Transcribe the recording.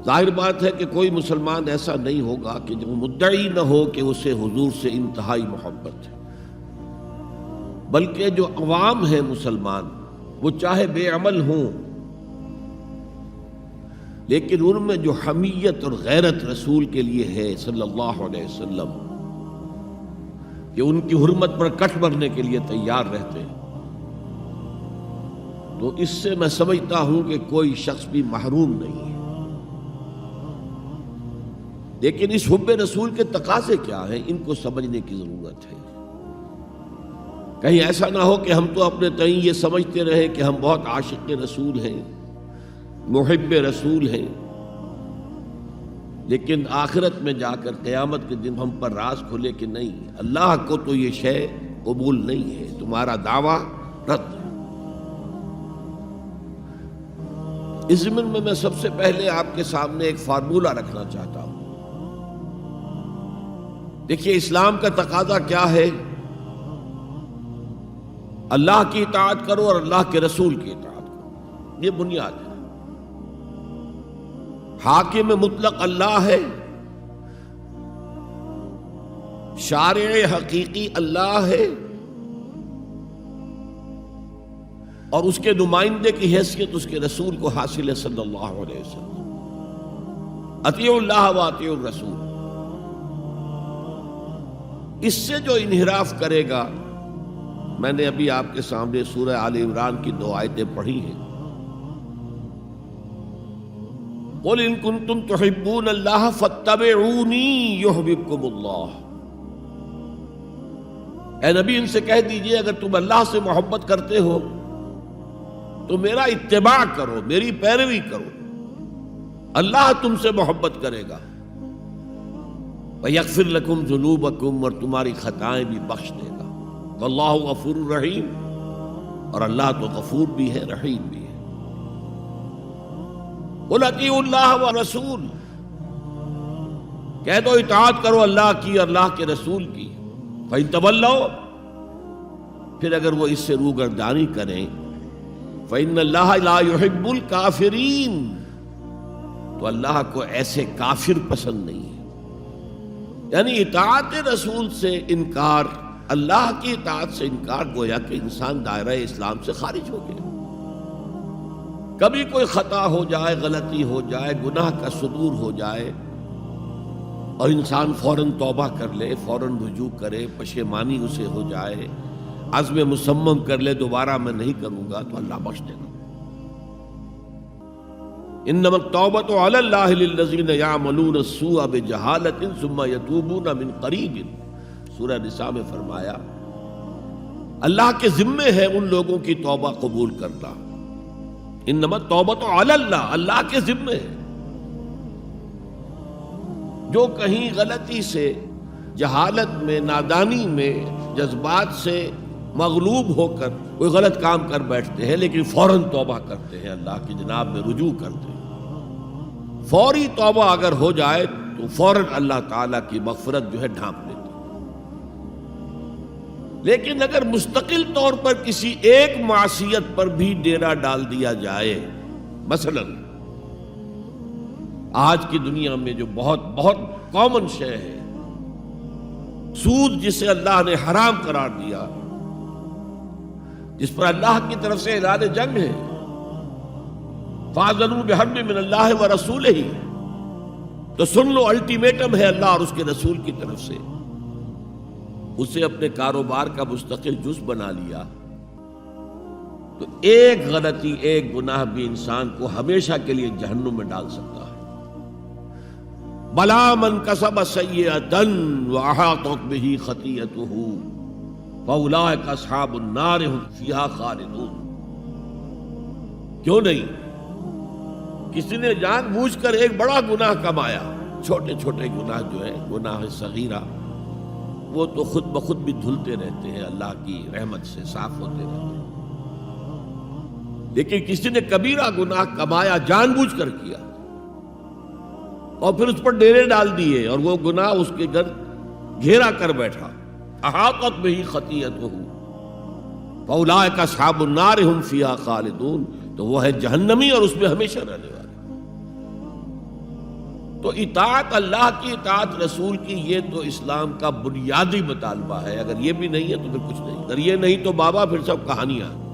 ظاہر بات ہے کہ کوئی مسلمان ایسا نہیں ہوگا کہ جو مدعی نہ ہو کہ اسے حضور سے انتہائی محبت ہے، بلکہ جو عوام ہیں مسلمان، وہ چاہے بے عمل ہوں لیکن ان میں جو حمیت اور غیرت رسول کے لیے ہے صلی اللہ علیہ وسلم، کہ ان کی حرمت پر کٹ بھرنے کے لیے تیار رہتے ہیں، تو اس سے میں سمجھتا ہوں کہ کوئی شخص بھی محروم نہیں ہے۔ لیکن اس حب رسول کے تقاضے کیا ہیں، ان کو سمجھنے کی ضرورت ہے۔ کہیں ایسا نہ ہو کہ ہم تو اپنے تئیں یہ سمجھتے رہے کہ ہم بہت عاشق رسول ہیں، محب رسول ہیں، لیکن آخرت میں جا کر قیامت کے دن ہم پر راز کھلے کہ نہیں، اللہ کو تو یہ شے قبول نہیں ہے، تمہارا دعویٰ رد ہے۔ اس ضمن میں میں سب سے پہلے آپ کے سامنے ایک فارمولہ رکھنا چاہتا ہوں۔ دیکھیے، اسلام کا تقاضا کیا ہے؟ اللہ کی اطاعت کرو اور اللہ کے رسول کی اطاعت کرو، یہ بنیاد ہے۔ حاکم مطلق اللہ ہے، شارع حقیقی اللہ ہے، اور اس کے نمائندے کی حیثیت اس کے رسول کو حاصل ہے صلی اللہ علیہ وسلم۔ اطیعوا اللہ و اطیعوا الرسول۔ اس سے جو انحراف کرے گا، میں نے ابھی آپ کے سامنے سورہ آل عمران کی 2 آیتیں پڑھی ہیں۔ قُلْ إِن كُنتُمْ تُحِبُّونَ اللَّهَ فَاتَّبِعُونِي يُحْبِبْكُمُ اللَّهُ۔ اے نبی، ان سے کہہ دیجئے اگر تم اللہ سے محبت کرتے ہو تو میرا اتباع کرو، میری پیروی کرو، اللہ تم سے محبت کرے گا۔ وَيَغْفِرْ لَكُمْ ذُنُوبَكُمْ، اور تمہاری خطائیں بھی بخش دے گا۔ وَاللَّهُ غَفُورٌ رَحِيمٌ، اور اللہ تو غفور بھی ہے، رحیم بھی ہے۔ قُلْ اطیعوا اللہ وَالرَّسُولَ، کہہ دو اطاعت کرو اللہ کی اور اللہ کے رسول کی۔ فَإِن تَوَلَّوْا، پھر اگر وہ اس سے روگردانی کریں، فَإِنَّ اللَّهَ لَا يُحِبُّ الْكَافِرِينَ، تو اللہ کو ایسے کافر پسند نہیں ہے۔ یعنی اطاعت رسول سے انکار، اللہ کی اطاعت سے انکار، گویا کہ انسان دائرہ اسلام سے خارج ہو گیا۔ کبھی کوئی خطا ہو جائے، غلطی ہو جائے، گناہ کا صدور ہو جائے، اور انسان فوراً توبہ کر لے، فوراً رجوع کرے، پشیمانی اسے ہو جائے، عزم مصمم کر لے دوبارہ میں نہیں کروں گا، تو اللہ بخش دے گا۔ انما التوبۃ علی اللہ للذین یعملون السوء بجہالۃ ثم یتوبون من قریب، سورہ نساء میں فرمایا اللہ کے ذمے ہے ان لوگوں کی توبہ قبول کرنا۔ انما التوبۃ علی اللہ، اللہ کے ذمے ہے۔ جو کہیں غلطی سے، جہالت میں، نادانی میں، جذبات سے مغلوب ہو کر کوئی غلط کام کر بیٹھتے ہیں، لیکن فوراً توبہ کرتے ہیں، اللہ کی جناب میں رجوع کرتے ہیں، فوری توبہ اگر ہو جائے تو فوراً اللہ تعالیٰ کی مغفرت جو ہے ڈھانپ لیتی۔ لیکن اگر مستقل طور پر کسی ایک معصیت پر بھی ڈیرا ڈال دیا جائے، مثلا آج کی دنیا میں جو بہت بہت کامن شے ہے، سود جسے اللہ نے حرام قرار دیا، جس پر اللہ کی طرف سے اعلان جنگ ہے، فَأَذَنُوا بِحَرْبٍ مِّنَ اللَّهِ وَرَسُولِهِ، تو سن لو، الٹیمیٹم ہے اللہ اور اس کے رسول کی طرف سے۔ اسے اپنے کاروبار کا مستقل جز بنا لیا تو ایک غلطی، ایک گناہ بھی انسان کو ہمیشہ کے لیے جہنم میں ڈال سکتا ہے۔ بَلَا مَنْ كَسَبَ سَيِّئَةً وَأَحَاطَتْ بِهِ خَطِيئَتُهُ فَأُولَٰئِكَ أَصْحَابُ النَّارِ هُمْ فِيهَا خَالِدُونَ۔ کیوں نہیں؟ کسی نے جان بوجھ کر ایک بڑا گناہ کمایا، چھوٹے چھوٹے گناہ جو ہیں، گناہ صغیرہ، وہ تو خود بخود بھی دھلتے رہتے ہیں، اللہ کی رحمت سے صاف ہوتے رہتے ہیں۔ لیکن کسی نے کبیرہ گناہ کمایا، جان بوجھ کر کیا، اور پھر اس پر ڈیرے ڈال دیے، اور وہ گناہ اس کے گھر گھیرا کر بیٹھا، احاطت بہ خطیئتہ فاولئک اصحاب النار ہم فیہا خالدون، تو وہ ہے جہنمی اور اس میں ہمیشہ رہنے والے۔ تو اطاعت اللہ کی، اطاعت رسول کی، یہ تو اسلام کا بنیادی مطالبہ ہے۔ اگر یہ بھی نہیں ہے تو پھر کچھ نہیں، اگر یہ نہیں تو بابا پھر سب کہانیاں۔